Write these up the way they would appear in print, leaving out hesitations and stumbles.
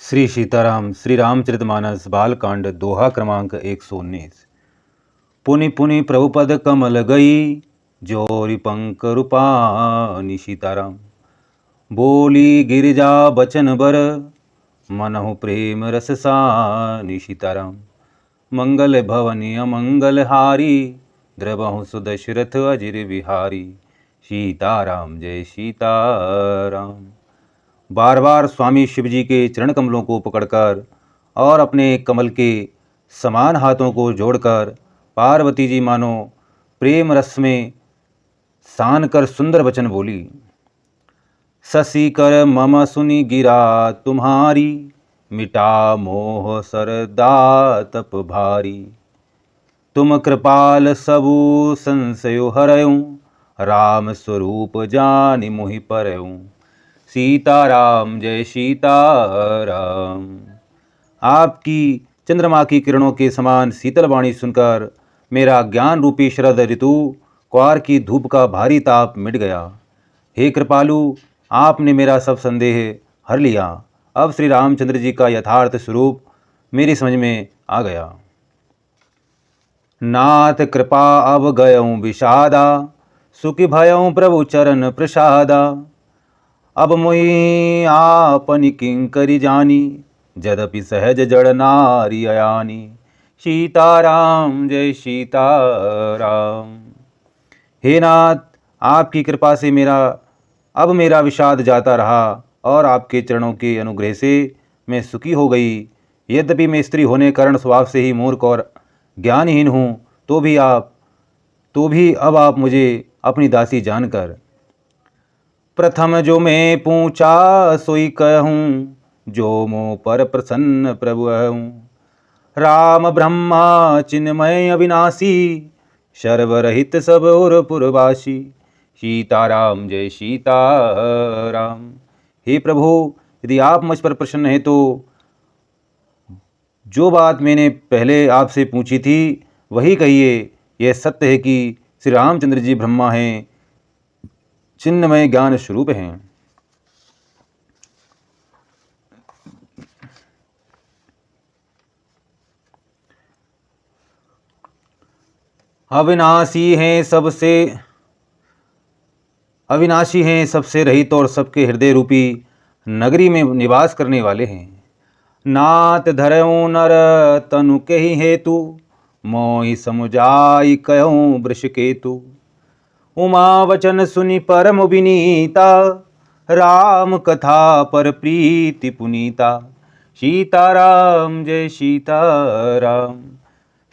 श्री सीताराम श्री रामचरितमानस बालकांड दोहा क्रमांक 119। पुनि पुनि प्रभुपद कमल गई जोरी पंक रूपानी। सीताराम बोली गिरिजा बचन बर मनहु प्रेम रस सानी। सीताराम मंगल भवनी अमंगल हारी द्रवहु सुदशरथ अजिर बिहारी। सीताराम जय सीताराम। बार बार स्वामी शिवजी के चरण कमलों को पकड़कर और अपने कमल के समान हाथों को जोड़कर पार्वती जी मानो प्रेम रस में सान कर सुंदर वचन बोली। शशि कर मम सुनि गिरा तुम्हारी मिटा मोह सरदा तप भारी। तुम कृपाल सबु संशयो हरऊं राम स्वरूप जानि मोहि परऊं। सीताराम जय सीताराम। आपकी चंद्रमा की किरणों के समान शीतल वाणी सुनकर मेरा ज्ञान रूपी शरद ऋतु क्वार की धूप का भारी ताप मिट गया। हे कृपालु, आपने मेरा सब संदेह हर लिया। अब श्री रामचंद्र जी का यथार्थ स्वरूप मेरी समझ में आ गया। नाथ कृपा अब गयऊं विषादा सुखी भयऊं प्रभु चरण प्रसादा। अब मुई आपनि किंकरी जानी जदपि सहज जड़ नारी अयानी। सीताराम जय सीताराम। हे नाथ, आपकी कृपा से मेरा विषाद जाता रहा और आपके चरणों के अनुग्रह से मैं सुखी हो गई। यद्यपि मैं स्त्री होने कारण स्वभाव से ही मूर्ख और ज्ञानहीन हूँ, तो भी अब आप मुझे अपनी दासी जानकर प्रथम जो मैं पूछा सोई कहूँ जो मोह पर प्रसन्न प्रभु हूँ। राम ब्रह्मा चिन्मय अविनाशी सर्वरहित सब और पुरवासी। सीताराम जय सीताराम। हे प्रभु, यदि आप मुझ पर प्रसन्न हैं तो जो बात मैंने पहले आपसे पूछी थी वही कहिए। यह सत्य है कि श्री रामचंद्र जी ब्रह्मा हैं, चिन्मय ज्ञान स्वरूप हैं। अविनाशी हैं सबसे रहित और सबके हृदय रूपी नगरी में निवास करने वाले हैं। नाथ धरऊं नर तनु कहि हेतु मोहि समुझाई कहूँ वृष केतु। उमा वचन सुनि परम विनीता राम कथा पर प्रीति पुनीता। सीताराम जय सीताराम।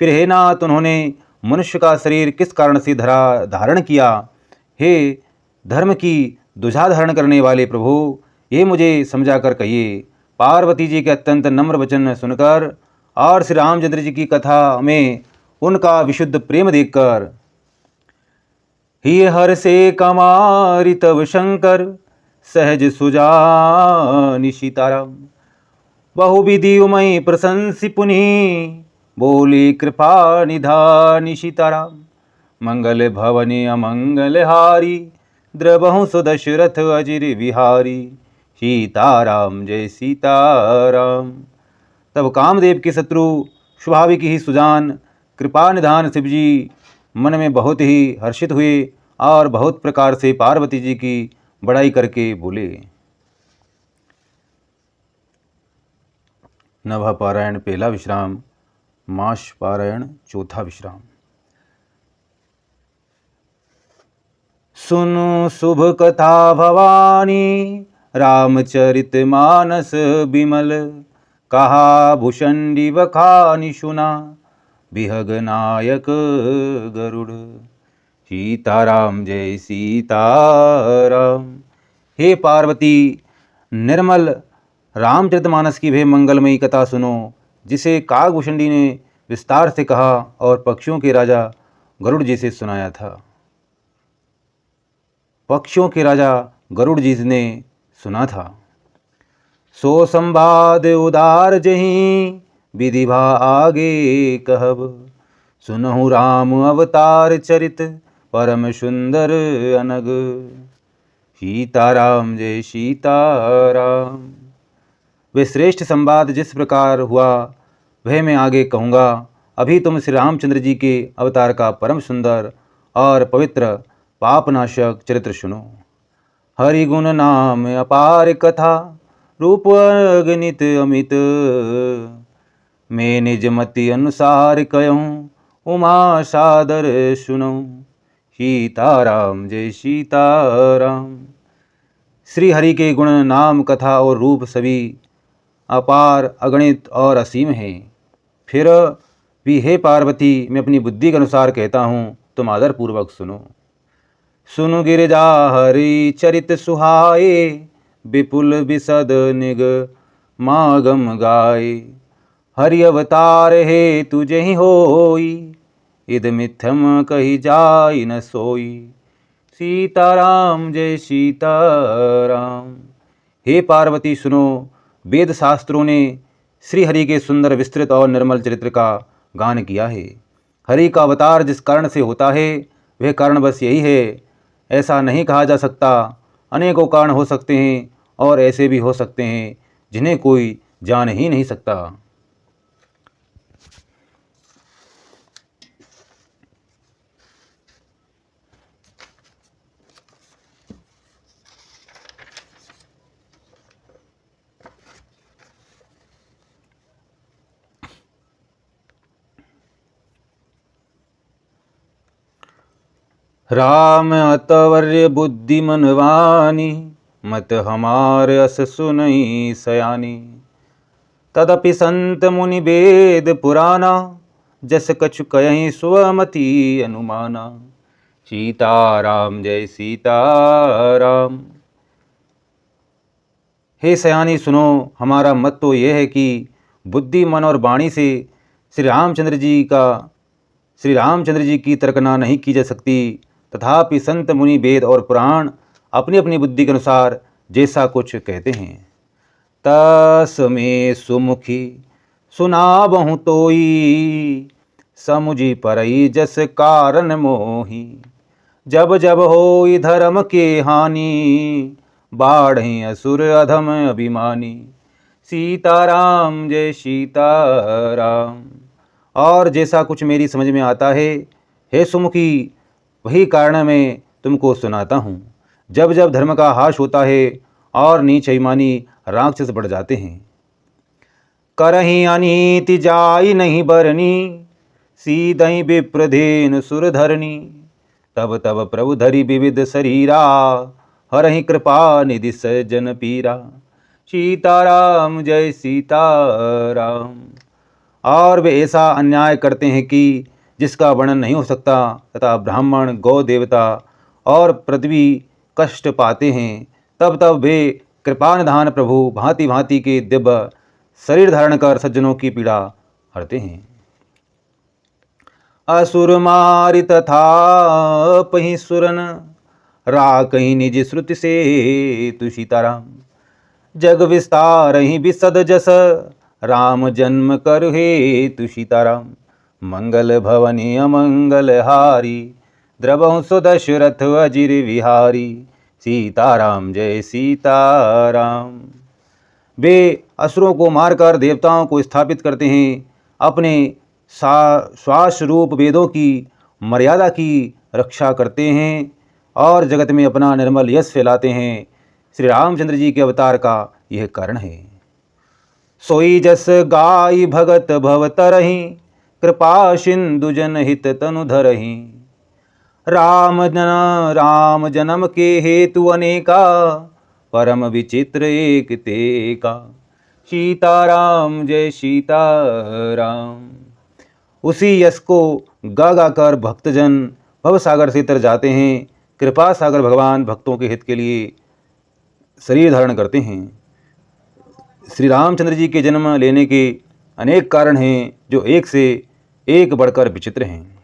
फिर हे नाथ, उन्होंने मनुष्य का शरीर किस कारण से धारण किया। हे धर्म की ध्वजा धारण करने वाले प्रभु, ये मुझे समझा कर कहिए। पार्वती जी के अत्यंत नम्र वचन सुनकर और श्री रामचंद्र जी की कथा में उनका विशुद्ध प्रेम देखकर ही हर से कमारी तब शंकर सहज सुजानि। सीताराम बहुविधि उमय प्रशंसी पुनि बोली कृपा निधानी। सीताराम मंगल भवनी अमंगल हारी द्रवहु सुदशरथ अजिर बिहारी। सीताराम जय सीताराम। तब कामदेव के शत्रु स्वाभाविक ही सुजान कृपा निधान शिवजी मन में बहुत ही हर्षित हुए और बहुत प्रकार से पार्वती जी की बड़ाई करके बोले। नभा पारायण पहला विश्राम, मास पारायण चौथा विश्राम। सुनो शुभ कथा भवानी रामचरित मानस बिमल। कहा भूषंडी बखानी सुना बिहग नायक गरुड़। सीताराम जय सीताराम। हे पार्वती, निर्मल रामचरितमानस की वे मंगलमयी कथा सुनो जिसे कागभूषणी ने विस्तार से कहा और पक्षियों के राजा गरुड़ जी से सुनाया था। पक्षियों के राजा गरुड़ जी ने सुना था। सो संवाद उदार जहीं विधिभा आगे कहब। सुनहु राम अवतार चरित परम सुंदर अनग। सीताराम जय सीताराम। वे श्रेष्ठ संवाद जिस प्रकार हुआ वह मैं आगे कहूँगा। अभी तुम श्री रामचंद्र जी के अवतार का परम सुंदर और पवित्र पापनाशक चरित्र सुनो। हरि गुण नाम अपार कथा, रूप अगणित अमित, मैं निज मति अनुसार कहूँ, उमा सादर सुनो। सीताराम जय सीताराम। श्री हरि के गुण नाम कथा और रूप सभी अपार अगणित और असीम हैं। फिर भी हे पार्वती, मैं अपनी बुद्धि के अनुसार कहता हूँ, तुम आदर पूर्वक सुनो। सुनु गिरिजा हरि चरित सुहाए, विपुल विशद निग मागम गाए। हरि अवतार है तुझे ही होई, इद मिथ्यम कही जाय न सोई। सीताराम जय सीताराम। हे पार्वती सुनो, वेद शास्त्रों ने श्री हरि के सुंदर विस्तृत और निर्मल चरित्र का गान किया है। हरि का अवतार जिस कारण से होता है वह कारण बस यही है, ऐसा नहीं कहा जा सकता। अनेकों कारण हो सकते हैं और ऐसे भी हो सकते हैं जिन्हें कोई जान ही नहीं सकता। राम अतवर्य बुद्धि मनवानी, मत हमार अस सुनई सयानी। तदपि संत मुनि वेद पुराना, जस कछु कहीं स्वमति अनुमाना। सीताराम जय सीताराम। हे सयानी सुनो, हमारा मत तो यह है कि बुद्धि मन और वाणी से श्री रामचंद्र जी की तर्कना नहीं की जा सकती। तथापि संत मुनि वेद और पुराण अपनी अपनी बुद्धि के अनुसार जैसा कुछ कहते हैं। तस्मे सुमुखी सुना बहु तोई, समुझी परई जस कारण मोही। जब जब होई धर्म के हानि, बाढ़े असुर अधम अभिमानी। सीताराम जय सीताराम। और जैसा कुछ मेरी समझ में आता है, हे सुमुखी, वही कारण मैं तुमको सुनाता हूँ। जब जब धर्म का हास होता है और नीच अभिमानी राक्षस बढ़ जाते हैं। करहीं अनीति जाई नहीं बरनी, सीधई विप्रधेनु सुरधरनी। तब तब प्रभु धरि विविध शरीरा, हरहि कृपा निधि सज्जन पीरा। सीताराम जय सीताराम। और वे ऐसा अन्याय करते हैं कि जिसका वर्णन नहीं हो सकता, तथा ब्राह्मण गौ देवता और पृथ्वी कष्ट पाते हैं। तब तब वे कृपानिधान प्रभु भांति भांति के दिव्य शरीर धारण कर सज्जनों की पीड़ा हरते हैं। असुर मारि तथा पहि सुरन, राकहि निज श्रुति से तु सीताराम। जग विस्तार ही विशद जस, राम जन्म कर हे तु सीताराम। मंगल भवनी अमंगल हारी, द्रवहु सुदशरथ अजिर विहारी। सीताराम जय सीताराम। वे असुरों को मारकर देवताओं को स्थापित करते हैं, अपने श्वास रूप वेदों की मर्यादा की रक्षा करते हैं और जगत में अपना निर्मल यश फैलाते हैं। श्री रामचंद्र जी के अवतार का यह कारण है। सोई जस गाय भगत भवतरहि, कृपा सिंधु जनहित तनु धरहि। राम जन्म के हेतु अनेका, परम विचित्र एक तेका। सीताराम जय सीताराम। उसी यश को गा गा कर भक्तजन भवसागर से तर जाते हैं। कृपा सागर भगवान भक्तों के हित के लिए शरीर धारण करते हैं। श्री रामचंद्र जी के जन्म लेने के अनेक कारण हैं जो एक से एक बढ़कर विचित्र हैं।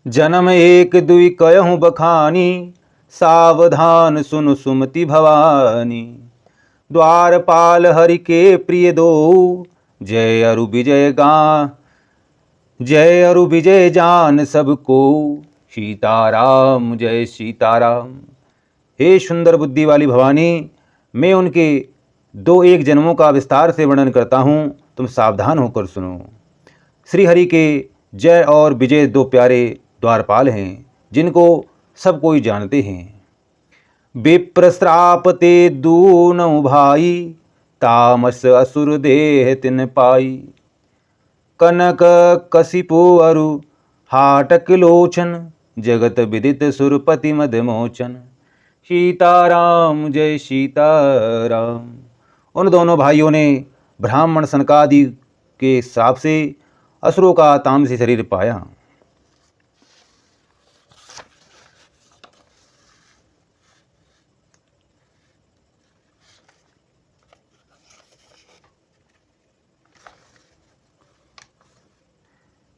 जन्म एक दुई कयहु बखानी, सावधान सुन सुमति भवानी। द्वारपाल हरि के प्रिय दो, जय अरु विजय जान सबको। सीताराम जय सीताराम। हे सुंदर बुद्धि वाली भवानी, मैं उनके दो एक जन्मों का विस्तार से वर्णन करता हूँ, तुम सावधान होकर सुनो। श्री हरि के जय और विजय दो प्यारे द्वारपाल हैं, जिनको सब कोई जानते हैं। विप्रश्रापते दूनौ भाई, तामस असुर देह तिन पाई। कनक कसिपु अरु हाटक लोचन, जगत विदित सुरपति मदमोचन। सीताराम जय सीताराम। उन दोनों भाइयों ने ब्राह्मण सनकादि के श्राप से असुरों का तामसी शरीर पाया।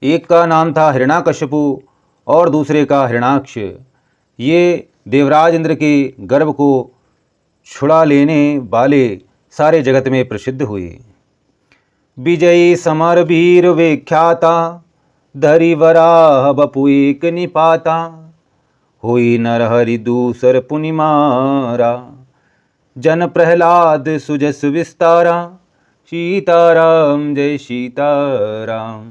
एक का नाम था हिरण्याकश्यपु और दूसरे का हिरण्याक्ष। ये देवराज इंद्र के गर्भ को छुड़ा लेने वाले सारे जगत में प्रसिद्ध हुए। विजयी समर वीर विख्याता, धरि वराह बपु एक निपाता। हुई नरहरि दूसर पुनि मारा, जन प्रहलाद सुजस विस्तारा। सीताराम जय सीताराम।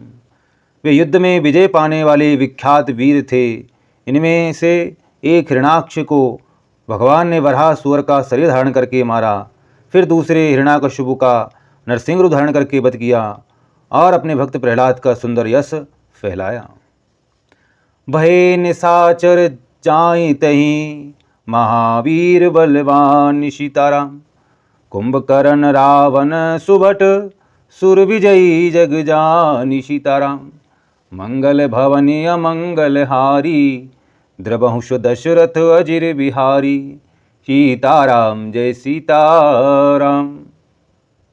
वे युद्ध में विजय पाने वाले विख्यात वीर थे। इनमें से एक हिरण्याक्ष को भगवान ने वराह सुअर का शरीर धारण करके मारा, फिर दूसरे हिरण्याकश्यपु का नरसिंह रूप धारण करके वध किया और अपने भक्त प्रहलाद का सुंदर यश फैलाया। भये निशाचर जाई तहीं, महावीर बलवान सीताराम। कुंभकर्ण रावण सुभट, सुर विजयी जग जानी सीताराम। मंगल भवनी अमंगल हारी, द्रवहुष दशरथ अजिर बिहारी। सीताराम जय सीताराम।